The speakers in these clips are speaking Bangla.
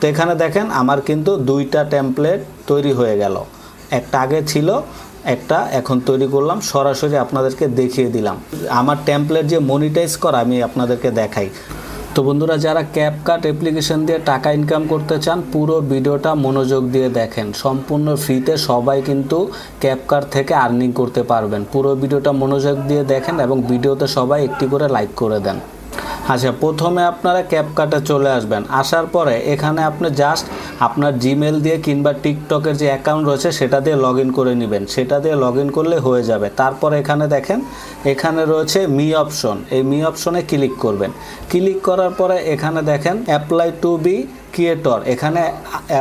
তো এখানে দেখেন আমার কিন্তু দুইটা টেমপ্লেট তৈরি হয়ে গেল। একটা আগে ছিল, একটা এখন তৈরি করলাম, সরাসরি আপনাদেরকে দেখিয়ে দিলাম। আমার টেমপ্লেট যে মনিটাইজ করা আমি আপনাদেরকে দেখাই। তো বন্ধুরা, যারা ক্যাপকাট অ্যাপ্লিকেশন দিয়ে টাকা ইনকাম করতে চান, পুরো ভিডিওটা মনোযোগ দিয়ে দেখেন। সম্পূর্ণ ফ্রিতে সবাই কিন্তু ক্যাপকাট থেকে আর্নিং করতে পারবেন। পুরো ভিডিওটা মনোযোগ দিয়ে দেখেন এবং ভিডিওতে সবাই একটি করে লাইক করে দেন। আচ্ছা, প্রথমে আপনারা ক্যাপকাটে চলে আসবেন। আসার পরে এখানে আপনি জাস্ট আপনার জিমেল দিয়ে কিংবা টিকটকের যে অ্যাকাউন্ট রয়েছে সেটা দিয়ে লগ ইন করে নেবেন। সেটা দিয়ে লগ ইন করলে হয়ে যাবে। তারপর এখানে দেখেন, এখানে রয়েছে মি অপশন। এই মি অপশনে ক্লিক করবেন। ক্লিক করার পরে এখানে দেখেন অ্যাপ্লাই টু বি ক্রিয়েটর, এখানে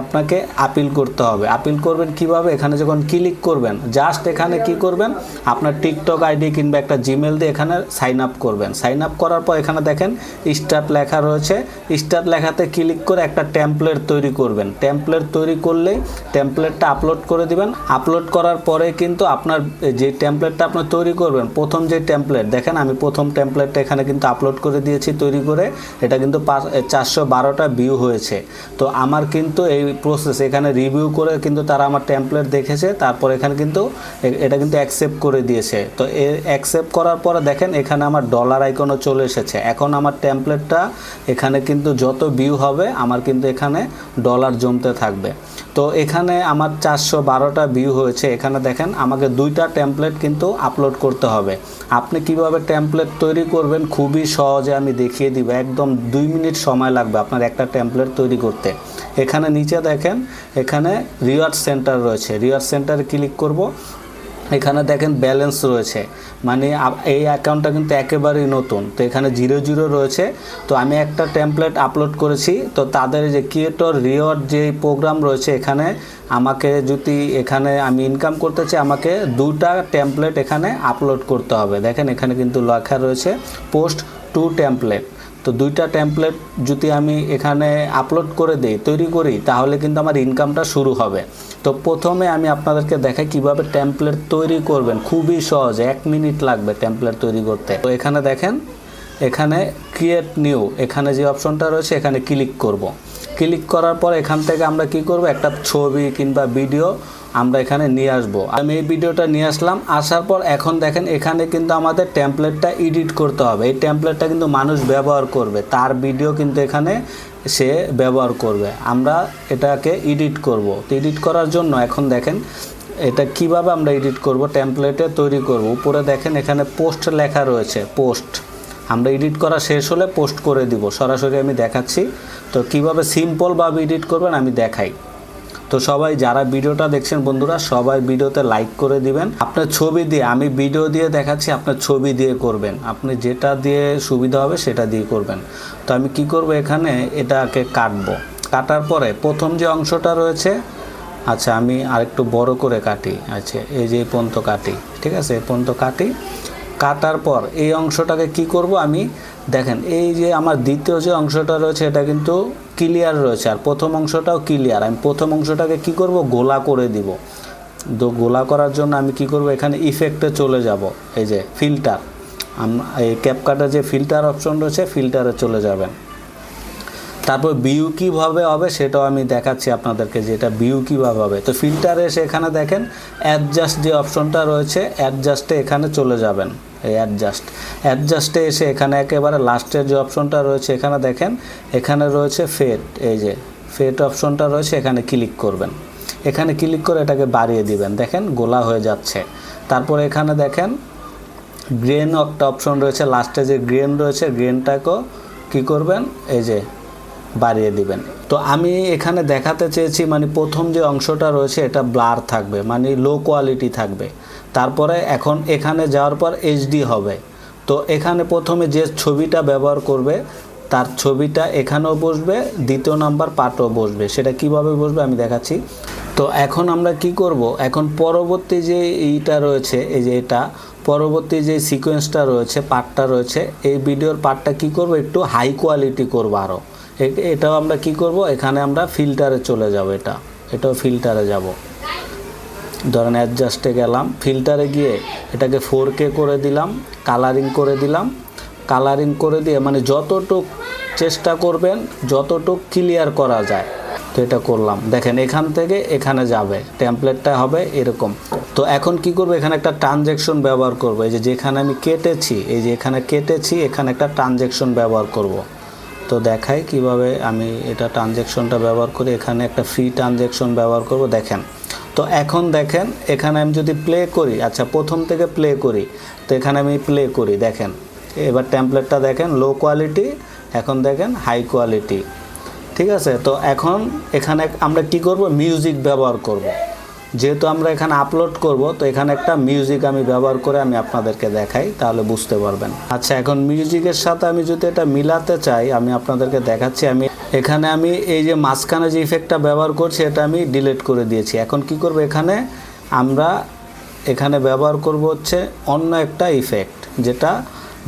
আপনাকে আপিল করতে হবে। আপিল করবেন কিভাবে? এখানে যখন ক্লিক করবেন জাস্ট এখানে কি করবেন, আপনার টিকটক আইডি কিংবা একটা জিমেল দিয়ে এখানে সাইন আপ করবেন। সাইন আপ করার পর এখানে দেখেন স্টার্ট লেখা রয়েছে। স্টার্ট লেখাতে ক্লিক করে একটা টেমপ্লেট তৈরি করবেন। টেমপ্লেট তৈরি করলেই টেমপ্লেটটা আপলোড করে দিবেন। আপলোড করার পরে কিন্তু আপনার যে টেমপ্লেটটা আপনি তৈরি করবেন, প্রথম যে টেমপ্লেট দেখেন, আমি প্রথম টেমপ্লেটটা এখানে কিন্তু আপলোড করে দিয়েছি তৈরি করে। এটা কিন্তু 412টা ভিউ হয়েছে। তো আমার কিন্তু এই প্রসেস এখানে রিভিউ করে কিন্তু তারা আমার টেমপ্লেট দেখেছে। তারপর এখানে কিন্তু এটা কিন্তু অ্যাকসেপ্ট করে দিয়েছে। তো অ্যাকসেপ্ট করার পরে দেখেন এখানে আমার ডলার আইকনও চলে এসেছে। এখন আমার টেমপ্লেটটা এখানে কিন্তু যত ভিউ হবে আমার কিন্তু এখানে ডলার জমতে থাকবে। তো এখানে আমার 412টা ভিউ হয়েছে। এখানে দেখেন আমাকে দুইটা টেমপ্লেট কিন্তু আপলোড করতে হবে। আপনি কিভাবে টেমপ্লেট তৈরি করবেন খুবই সহজে আমি দেখিয়ে দিব। একদম 2 মিনিট সময় লাগবে আপনার একটা টেমপ্লেট তৈরি করতে। এখানে নিচে দেখেন এখানে রিওয়ার্ড সেন্টার রয়েছে। রিওয়ার্ড সেন্টারে ক্লিক করব। এখানে দেখেন ব্যালেন্স রয়েছে, মানে এই অ্যাকাউন্টটা কিন্তু একেবারেই নতুন। তো এখানে 00 রয়েছে। তো আমি একটা টেমপ্লেট আপলোড করেছি। তো তাদের যে ক্রিয়েটর রিওয়ার্ড যে প্রোগ্রাম রয়েছে, এখানে আমাকে যদি এখানে আমি ইনকাম করতে চাই, আমাকে 2টা টেমপ্লেট এখানে আপলোড করতে হবে। দেখেন এখানে কিন্তু লেখা রয়েছে পোস্ট 2 টেমপ্লেট। তো 2টা টেমপ্লেট যদি আমি এখানে আপলোড করে দিই, তৈরি করি, তাহলে কিন্তু আমার ইনকামটা শুরু হবে। তো প্রথমে আমি আপনাদেরকে দেখাই কিভাবে টেমপ্লেট তৈরি করবেন। খুবই সহজ, 1 মিনিট লাগবে টেমপ্লেট তৈরি করতে। তো এখানে দেখেন এখানে ক্রিয়েট নিউ, এখানে যে অপশনটা রয়েছে এখানে ক্লিক করব। ক্লিক করার পর এখান থেকে আমরা কি করব, একটা ছবি কিংবা ভিডিও আমরা এখানে নিয়ে আসবো। আমি এই ভিডিওটা নিয়ে আসলাম। আসার পর এখন দেখেন এখানে কিন্তু আমাদের টেমপ্লেটটা এডিট করতে হবে। এই টেমপ্লেটটা কিন্তু মানুষ ব্যবহার করবে, তার ভিডিও কিন্তু এখানে সে ব্যবহার করবে। আমরা এটাকে এডিট করব। তো এডিট করার জন্য এখন দেখেন এটা কিভাবে আমরা এডিট করব, টেমপ্লেটে তৈরি করব। উপরে দেখেন এখানে পোস্ট লেখা রয়েছে, পোস্ট। আমরা এডিট করা শেষ হলে পোস্ট করে দিব। সরাসরি আমি দেখাচ্ছি। তো কিভাবে সিম্পলভাবে এডিট করবেন আমি দেখাই। তো সবাই যারা ভিডিওটা দেখছেন বন্ধুরা, সবাই ভিডিওতে লাইক করে দিবেন। আপনার ছবি দিয়ে, আমি ভিডিও দিয়ে দেখাচ্ছি, আপনার ছবি দিয়ে করবেন। আপনি যেটা দিয়ে সুবিধা হবে সেটা দিয়ে করবেন। তো আমি কি করব, এখানে এটাকে কাটবো। কাটার পরে প্রথম যে অংশটা রয়েছে, আচ্ছা আমি আরেকটু বড় করে কাটি। আচ্ছা এই যে পর্যন্ত কাটি, ঠিক আছে, এই পর্যন্ত কাটি। কাটার পর এই অংশটাকে কি করব, আমি দেখেন এই যে আমার দ্বিতীয় যে অংশটা রয়েছে এটা কিন্তু ক্লিয়ার রয়েছে, আর প্রথম অংশটাও ক্লিয়ার। আমি প্রথম অংশটাকে কি করব, গোলা করে দিব। তো গোলা করার জন্য আমি কি করব, এখানে ইফেক্টে চলে যাব। এই যে ফিল্টার, এই ক্যাপকাটের যে ফিল্টার অপশন রয়েছে, ফিল্টারে চলে যাবেন। তারপর ভিউ কীভাবে হবে সেটাও আমি দেখাচ্ছি আপনাদেরকে, যে এটা ভিউ কীভাবে হবে। তো ফিল্টারে এসে এখানে দেখেন অ্যাডজাস্ট যে অপশনটা রয়েছে, অ্যাডজাস্টে এখানে চলে যাবেন। এই অ্যাডজাস্টে এসে এখানে একেবারে লাস্টের যে অপশনটা রয়েছে এখানে দেখেন এখানে রয়েছে ফেড। এই যে ফেড অপশনটা রয়েছে, এখানে ক্লিক করবেন। এখানে ক্লিক করে এটাকে বাড়িয়ে দিবেন। দেখেন গোলা হয়ে যাচ্ছে। তারপর এখানে দেখেন গ্রেন একটা অপশন রয়েছে, লাস্টে যে গ্রেন রয়েছে, গ্রেনটাকেও কী করবেন, এই যে বাড়িয়ে দিবেন। তো আমি এখানে দেখাতে চেয়েছি মানে প্রথম যে অংশটা রয়েছে এটা ব্লার থাকবে, মানে লো কোয়ালিটি থাকবে। তারপরে এখন এখানে যাওয়ার পর এইচডি হবে। তো এখানে প্রথমে যে ছবিটা ব্যবহার করবে তার ছবিটা এখানেও বসবে, দ্বিতীয় নাম্বার পার্টও বসবে। সেটা কিভাবে বসবে আমি দেখাচ্ছি। তো এখন আমরা কি করব, এখন পরবর্তী যে এইটা রয়েছে, এই যে এটা পরবর্তী যে সিকোয়েন্সটা রয়েছে, পার্টটা রয়েছে, এই ভিডিওর পার্টটা কি করব, একটু হাই কোয়ালিটি করব আরও। এটাও আমরা কি করব, এখানে আমরা ফিল্টারে চলে যাব। এটাও ফিল্টারে যাব। ধরেন অ্যাডজাস্টে গেলাম, ফিল্টারে গিয়ে এটাকে 4K করে দিলাম, কালারিং করে দিলাম। কালারিং করে দিয়ে মানে যতটুক চেষ্টা করবেন যতটুক ক্লিয়ার করা যায় তো এটা করলাম, দেখেন এখান থেকে এখানে যাবে, টেমপ্লেটটা হবে এরকম। তো এখন কি করব, এখানে একটা ট্রানজ্যাকশন ব্যবহার করব। এই যে যেখানে আমি কেটেছি, এই যে এখানে কেটেছি, এখানে একটা ট্রানজ্যাকশন ব্যবহার করব। তো দেখাই কিভাবে আমি এটা ট্রানজ্যাকশনটা ব্যবহার করি। এখানে একটা ফ্রি ট্রানজ্যাকশন ব্যবহার করব, দেখেন। তো এখন দেখেন এখানে আমি যদি প্লে করি, আচ্ছা প্রথম থেকে প্লে করি, তো এখানে আমি প্লে করি, দেখেন এবার টেমপ্লেটটা দেখেন লো কোয়ালিটি, এখন দেখেন হাই কোয়ালিটি, ঠিক আছে। তো এখন এখানে আমরা কি করব, মিউজিক ব্যবহার করব। যেহেতু আমরা এখানে আপলোড করব, তো এখানে একটা মিউজিক আমি ব্যবহার করে আমি আপনাদেরকে দেখাই, তাহলে বুঝতে পারবেন। আচ্ছা এখন মিউজিকের সাথে আমি যদি এটা মিলাতে চাই, আমি আপনাদেরকে দেখাচ্ছি। আমি এখানে আমি এই যে মাঝখানে যে ইফেক্টটা ব্যবহার করছি, এটা আমি ডিলিট করে দিয়েছি। এখন কি করব, এখানে আমরা এখানে ব্যবহার করব হচ্ছে অন্য একটা ইফেক্ট, যেটা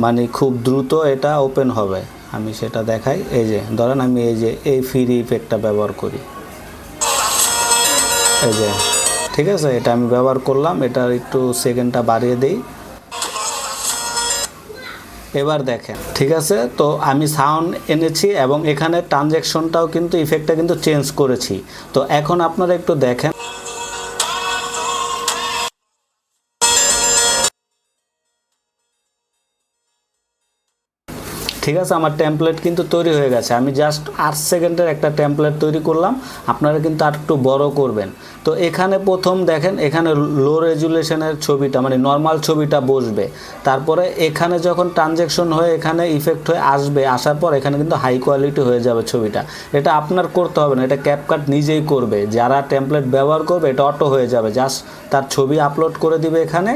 মানে খুব দ্রুত এটা ওপেন হবে। আমি সেটা দেখাই। এই যে ধরেন আমি এই যে এই ফ্রি ইফেক্টটা ব্যবহার করি, এই যে, ঠিক আছে, এটা আমি ব্যবহার করলাম। এটার একটু সেকেন্ডটা বাড়িয়ে দেই, এবার দেখেন, ঠিক আছে। তো আমি সাউন্ড এনেছি এবং এখানে ট্রানজ্যাকশনটাও কিন্তু ইফেক্টটা কিন্তু চেঞ্জ করেছি। তো এখন আপনারা একটু দেখেন, ঠিক আছে, আমার টেমপ্লেট কিন্তু তৈরি হয়ে গেছে। আমি জাস্ট 8 সেকেন্ডের একটা টেমপ্লেট তৈরি করলাম, আপনারা কিন্তু আর একটু বড় করবেন। তো এখানে প্রথম দেখেন, এখানে লো রেজুলেশনের ছবিটা মানে নর্মাল ছবিটা বসবে, তারপরে এখানে যখন ট্রানজ্যাকশন হয়ে এখানে ইফেক্ট হয়ে আসবে, আসার পর এখানে কিন্তু হাই কোয়ালিটি হয়ে যাবে ছবিটা। এটা আপনার করতে হবে না, এটা ক্যাপকাট নিজেই করবে। যারা টেমপ্লেট ব্যবহার করবে এটা অটো হয়ে যাবে, জাস্ট তার ছবি আপলোড করে দিবে এখানে,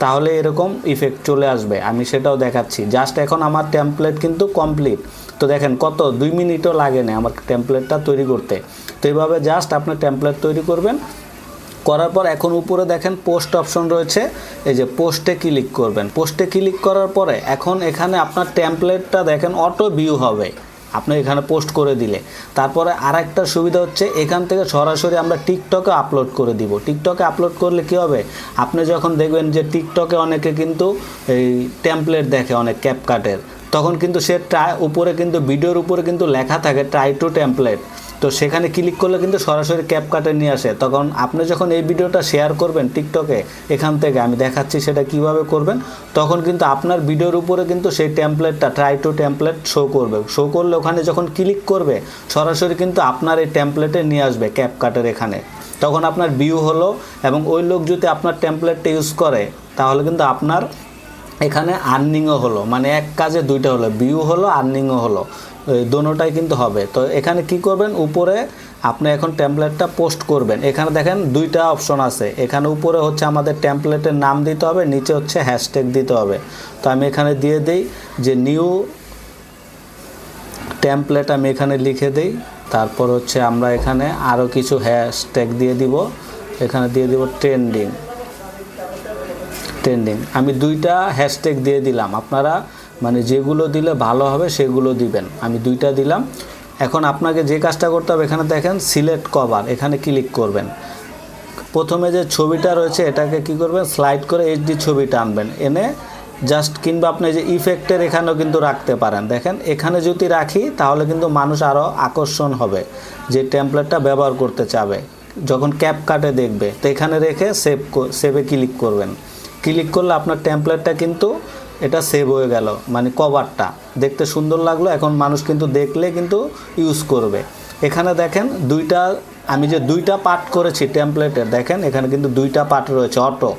তাহলে এরকম ইফেক্ট চলে আসবে। আমি সেটাও দেখাচ্ছি। জাস্ট এখন আমার টেমপ্লেট কিন্তু কমপ্লিট। তো দেখেন কত 2 মিনিটও লাগে না আমার টেমপ্লেটটা তৈরি করতে। তো এইভাবে জাস্ট আপনার টেমপ্লেট তৈরি করবেন, করার পর এখন উপরে দেখেন পোস্ট অপশন রয়েছে, এই যে পোস্টে ক্লিক করবেন। পোস্টে ক্লিক করার পরে এখন এখানে আপনার টেমপ্লেটটা দেখেন অটো ভিউ হবে আপনি এখানে পোস্ট করে দিলে। তারপরে আরেকটা সুবিধা হচ্ছে, এখান থেকে সরাসরি আমরা টিকটকে আপলোড করে দিব। টিকটকে আপলোড করলে কি হবে, আপনি যখন দেখবেন যে টিকটকে অনেকে কিন্তু এই টেমপ্লেট দেখে অনেক ক্যাপকাটের, তখন কিন্তু সে উপরে কিন্তু ভিডিওর উপরে কিন্তু লেখা থাকে ট্রাই টু টেমপ্লেট। তো সেখানে ক্লিক করলে কিন্তু সরাসরি ক্যাপকাটে নিয়ে আসে। তখন আপনি যখন এই ভিডিওটা শেয়ার করবেন টিকটকে, এখান থেকে আমি দেখাচ্ছি সেটা কিভাবে করবেন, তখন কিন্তু আপনার ভিডিওর উপরে কিন্তু সেই টেমপ্লেটটা ট্রাই টু টেমপ্লেট শো করবে। শো করলে ওখানে যখন ক্লিক করবে সরাসরি কিন্তু আপনার এই টেমপ্লেটে নিয়ে আসবে ক্যাপকাটের এখানে। তখন আপনার ভিউ হলো, এবং ওই লোক যদি আপনার টেমপ্লেটটা ইউজ করে তাহলে কিন্তু আপনার এখানে আর্নিংও হলো, মানে এক কাজে দুইটা হলো, ভিউ হলো আর্নিংও হলো, দোনোটাই কিন্তু হবে। তো এখানে কি করবেন, উপরে আপনি এখন টেমপ্লেটটা পোস্ট করবেন। এখানে দেখেন দুইটা অপশন আছে, এখানে উপরে হচ্ছে আমাদের টেমপ্লেটের নাম দিতে হবে, নিচে হচ্ছে হ্যাশট্যাগ দিতে হবে। তো আমি এখানে দিয়ে দিই যে নিউ টেমপ্লেট, আমি এখানে লিখে দিই। তারপর হচ্ছে আমরা এখানে আরও কিছু হ্যাশট্যাগ দিয়ে দিব, এখানে দিয়ে দিব ট্রেন্ডিং। আমি দুইটা হ্যাশট্যাগ দিয়ে দিলাম, আপনারা মানে যেগুলো দিলে ভালো হবে সেগুলো দিবেন। আমি দুইটা দিলাম। এখন আপনাকে যে কাজটা করতে হবে, এখানে দেখেন সিলেক্ট কভার, এখানে ক্লিক করবেন। প্রথমে যে ছবিটা রয়েছে এটাকে কি করবেন, স্লাইড করে এইচডি ছবিটা আনবেন, এনে জাস্ট, কিংবা আপনি যে ইফেক্টের এখানেও কিন্তু রাখতে পারেন। দেখেন এখানে যদি রাখি তাহলে কিন্তু মানুষ আরও আকর্ষণ হবে, যে টেমপ্লেটটা ব্যবহার করতে চাবে যখন ক্যাপকাটে দেখবে। তো এখানে রেখে সেভে ক্লিক করবেন। ক্লিক করলে আপনার টেমপ্লেটটা কিন্তু এটা সেভ হয়ে গেল, মানে কভারটা দেখতে সুন্দর লাগলো। এখন মানুষ কিন্তু দেখলে কিন্তু ইউজ করবে। এখানে দেখেন আমি যে দুইটা পার্ট করেছি টেমপ্লেটের, দেখেন এখানে কিন্তু দুইটা পার্ট রয়েছে অটো।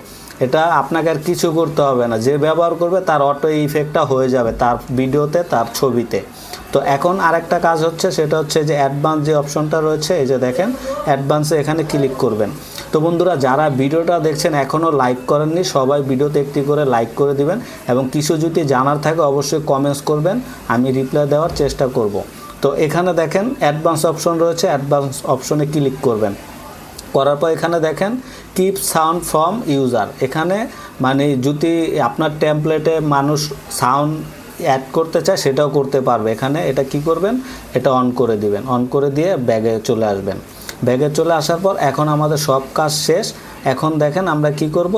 এটা আপনাকে আর কিছু করতে হবে না, যে ব্যবহার করবে তার অটো ইফেক্টটা হয়ে যাবে তার ভিডিওতে, তার ছবিতে। তো এখন আরেকটা কাজ হচ্ছে, সেটা হচ্ছে যে অ্যাডভান্স যে অপশনটা রয়েছে, এই যে দেখেন অ্যাডভান্সে এখানে ক্লিক করবেন। তো বন্ধুরা যারা ভিডিওটা দেখছেন এখনও লাইক করেননি, সবাই ভিডিওতে একটি করে লাইক করে দিবেন, এবং কিছু যদি জানার থাকে অবশ্যই কমেন্টস করবেন, আমি রিপ্লাই দেওয়ার চেষ্টা করব। তো এখানে দেখেন অ্যাডভান্স অপশন রয়েছে, অ্যাডভান্স অপশনে ক্লিক করবেন। করার পর এখানে দেখেন কিপ সাউন্ড ফ্রম ইউজার, এখানে মানে যদি আপনার টেমপ্লেটে মানুষ সাউন্ড অ্যাড করতে চায় সেটাও করতে পারবে। এখানে এটা কি করবেন, এটা অন করে দিবেন, অন করে দিয়ে ব্যাগে চলে আসবেন। ব্যাগে চলে আসার পর এখন আমাদের সব কাজ শেষ। এখন দেখেন আমরা কি করব,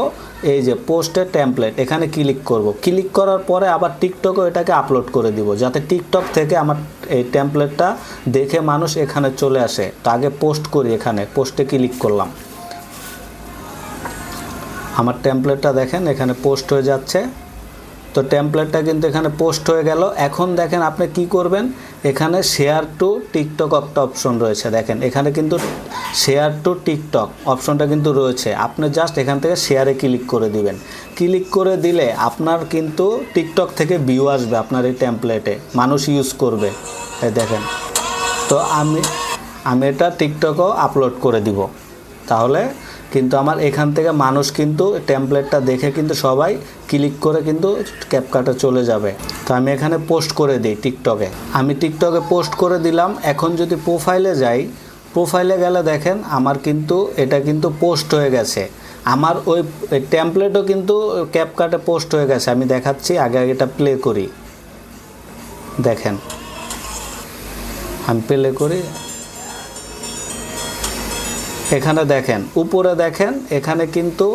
এই যে পোস্টের টেমপ্লেট এখানে ক্লিক করব। ক্লিক করার পরে আবার টিকটকে এটাকে আপলোড করে দিব, যাতে টিকটক থেকে আমার এই টেমপ্লেটটা দেখে মানুষ এখানে চলে আসে। তো আগে পোস্ট করি, এখানে পোস্টে ক্লিক করলাম। আমার টেমপ্লেটটা দেখেন এখানে পোস্ট হয়ে যাচ্ছে। তো টেমপ্লেটটা কিন্তু এখানে পোস্ট হয়ে গেল। এখন দেখেন আপনি কি করবেন, এখানে শেয়ার টু টিকটক একটা অপশন রয়েছে, দেখেন এখানে কিন্তু শেয়ার টু টিকটক অপশনটা কিন্তু রয়েছে। আপনি জাস্ট এখান থেকে শেয়ারে ক্লিক করে দিবেন। ক্লিক করে দিলে আপনার কিন্তু টিকটক থেকে ভিউ আসবে আপনার এই টেমপ্লেটে, মানুষ ইউজ করবে। এই দেখেন, তো আমি এটা টিকটকেও আপলোড করে দিব। তাহলে কিন্তু আমার এখান থেকে মানুষ কিন্তু টেমপ্লেটটা দেখে কিন্তু সবাই ক্লিক করে কিন্তু ক্যাপকাটে চলে যাবে। তো আমি এখানে পোস্ট করে দিই টিকটকে। আমি টিকটকে পোস্ট করে দিলাম। এখন যদি প্রোফাইলে যাই, প্রোফাইলে গেলে দেখেন আমার কিন্তু এটা কিন্তু পোস্ট হয়ে গেছে। আমার ওই টেমপ্লেটও কিন্তু ক্যাপকাটে পোস্ট হয়ে গেছে। আমি দেখাচ্ছি, আগে এটা প্লে করি। দেখেন আমি প্লে করি, এখানে দেখেন উপরে দেখেন এখানে কিন্তু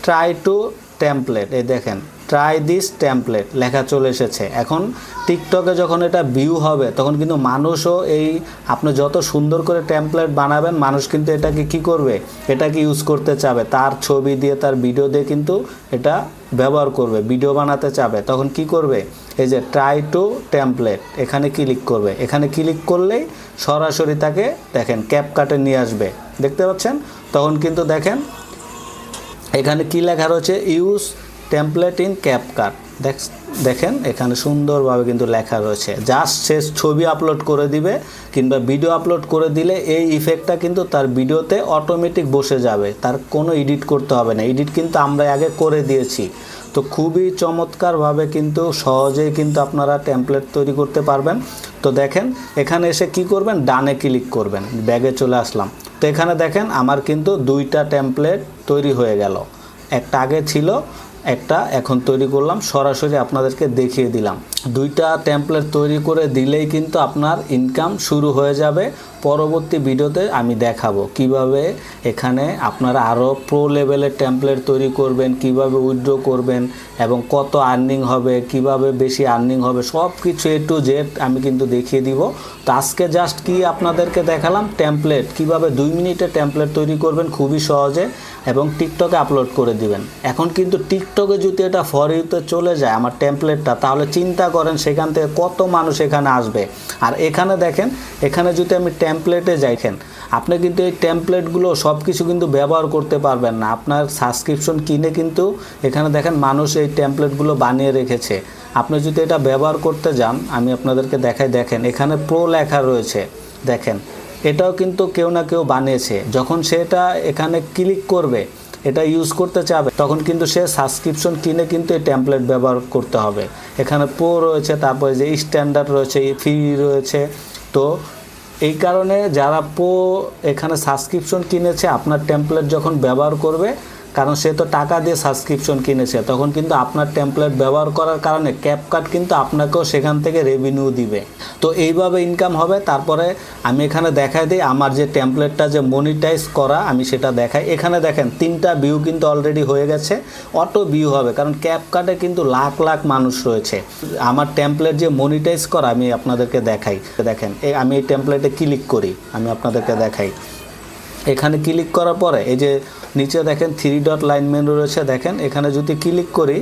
ট্রাই টু টেমপ্লেট, এই দেখেন ট্রাই দিস টেমপ্লেট লেখা চলে এসেছে। এখন টিকটকে যখন এটা ভিউ হবে তখন কিন্তু মানুষও এই আপনি যত সুন্দর করে টেমপ্লেট বানাবেন, মানুষ কিন্তু এটাকে কি করবে, এটাকে ইউজ করতে চাবে, তার ছবি দিয়ে তার ভিডিও দিয়ে কিন্তু এটা ব্যবহার করবে, ভিডিও বানাতে চাবে। তখন কি করবে, এই যে ট্রাই টু টেমপ্লেট এখানে ক্লিক করবে। এখানে ক্লিক করলেই সরাসরি তাকে দেখেন ক্যাপকাটে নিয়ে আসবে, দেখতে পাচ্ছেন। তখন কিন্তু দেখেন এখানে কি লেখা রয়েছে, ইউজ টেমপ্লেট ইন ক্যাপকাট। দেখেন এখানে সুন্দরভাবে কিন্তু লেখা রয়েছে। জাস্ট সে ছবি আপলোড করে দিবে কিংবা ভিডিও আপলোড করে দিলে এই ইফেক্টটা কিন্তু তার ভিডিওতে অটোমেটিক বসে যাবে, তার কোনো এডিট করতে হবে না। এডিট কিন্তু আমরা আগে করে দিয়েছি। তো খুবই চমৎকারভাবে কিন্তু সহজেই কিন্তু আপনারা টেমপ্লেট তৈরি করতে পারবেন। তো দেখেন এখানে এসে কি করবেন, ডানে ক্লিক করবেন। ব্যাগে চলে আসলাম। তো এখানে দেখেন আমার কিন্তু দুইটা টেমপ্লেট তৈরি হয়ে গেল। একটা আগে ছিল, একটা এখন তৈরি করলাম, সরাসরি আপনাদেরকে দেখিয়ে দিলাম। দুইটা টেমপ্লেট তৈরি করে দিলেই কিন্তু আপনার ইনকাম শুরু হয়ে যাবে। পরবর্তী ভিডিওতে আমি দেখাবো কিভাবে এখানে আপনারা আরও প্রো লেভেলের টেমপ্লেট তৈরি করবেন, কিভাবে উইথড্র করবেন এবং কত আর্নিং হবে, কিভাবে বেশি আর্নিং হবে, সব কিছু এ টু জেড আমি কিন্তু দেখিয়ে দিব। তো আজকে জাস্ট কি আপনাদেরকে দেখালাম টেমপ্লেট, কিভাবে 2 মিনিটে টেমপ্লেট তৈরি করবেন খুবই সহজে এবং টিকটকে আপলোড করে দিবেন। এখন কিন্তু টিকটকে যদি এটা ফর ইউতে চলে যায় আমার টেমপ্লেটটা, তাহলে চিন্তা করেন সেখান থেকে কত মানুষ এখানে আসবে। আর এখানে দেখেন, এখানে যদি আমি টেমপ্লেটে যাইছেন, আপনি কিন্তু এই টেমপ্লেটগুলো সব কিছু কিন্তু ব্যবহার করতে পারবেন না। আপনার সাবস্ক্রিপশন কিনে কিন্তু এখানে দেখেন মানুষ এই টেমপ্লেটগুলো বানিয়ে রেখেছে। আপনি যদি এটা ব্যবহার করতে যান, আমি আপনাদেরকে দেখাই, দেখেন এখানে প্রো লেখা রয়েছে, দেখেন এটাও কিন্তু কেউ না কেউ বানিয়েছে। যখন সেটা এখানে ক্লিক করবে, এটা ইউজ করতে চাবে, তখন কিন্তু সে সাবস্ক্রিপশন কিনে কিন্তু এই টেমপ্লেট ব্যবহার করতে হবে। এখানে প্রো রয়েছে, তারপরে যে স্ট্যান্ডার্ড রয়েছে, ফ্রি রয়েছে। তো এই কারণে যারা প্রো এখানে সাবস্ক্রিপশন কিনেছে, আপনার টেমপ্লেট যখন ব্যবহার করবে, কারণ সে তো টাকা দিয়ে সাবস্ক্রিপশন কিনেছে, তখন কিন্তু আপনার টেমপ্লেট ব্যবহার করার কারণে ক্যাপকাট কিন্তু আপনাকেও সেখান থেকে রেভিনিউ দিবে। তো এইভাবে ইনকাম হবে। তারপরে আমি এখানে দেখাই দিই আমার যে টেমপ্লেটটা যে মনিটাইজ করা, আমি সেটা দেখাই। এখানে দেখেন 3টা ভিউ কিন্তু অলরেডি হয়ে গেছে, অটো ভিউ হবে, কারণ ক্যাপকাটে কিন্তু লাখ লাখ মানুষ রয়েছে। আমার টেমপ্লেট যে মনিটাইজ করা আমি আপনাদেরকে দেখাই। দেখেন আমি এই টেমপ্লেটে ক্লিক করি, আমি আপনাদেরকে দেখাই। এখানে ক্লিক করার পরে এই যে নিচে দেখেন 3 ডট লাইন মেনু রয়েছে, দেখেন এখানে যদি ক্লিক করি,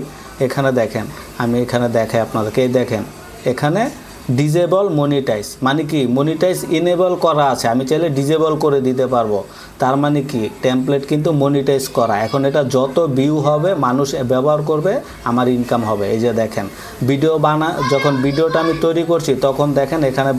এখানে দেখেন আমি এখানে দেখাই আপনাদেরকে। এই দেখেন এখানে ডিজেবল মনিটাইজ, মানে কি মনিটাইজ ইনেবল করা আছে, আমি চাইলে ডিজেবল করে দিতে পারবো। তার মানে কি টেমপ্লেট কিন্তু মনিটাইজ করা। এখন এটা যত ভিউ হবে, মানুষ ব্যবহার করবে, আমার ইনকাম হবে। এই যে দেখেন ভিডিও যখন ভিডিওটা আমি তৈরি করছি, তখন দেখেন এখানে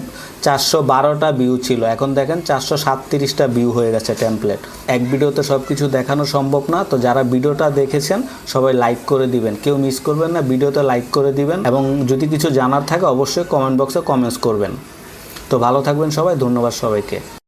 412টা ভিউ ছিল, এখন দেখেন 437টা ভিউ হয়ে গেছে টেমপ্লেট। এক ভিডিওতে সব কিছু দেখানো সম্ভব না। তো যারা ভিডিওটা দেখেছেন সবাই লাইক করে দিবেন, কেউ মিস করবেন না, ভিডিওতে লাইক করে দিবেন এবং যদি কিছু জানার থাকে অবশ্যই কমেন্ট বক্সে কমেন্টস করবেন। তো ভালো থাকবেন সবাই, ধন্যবাদ সবাইকে।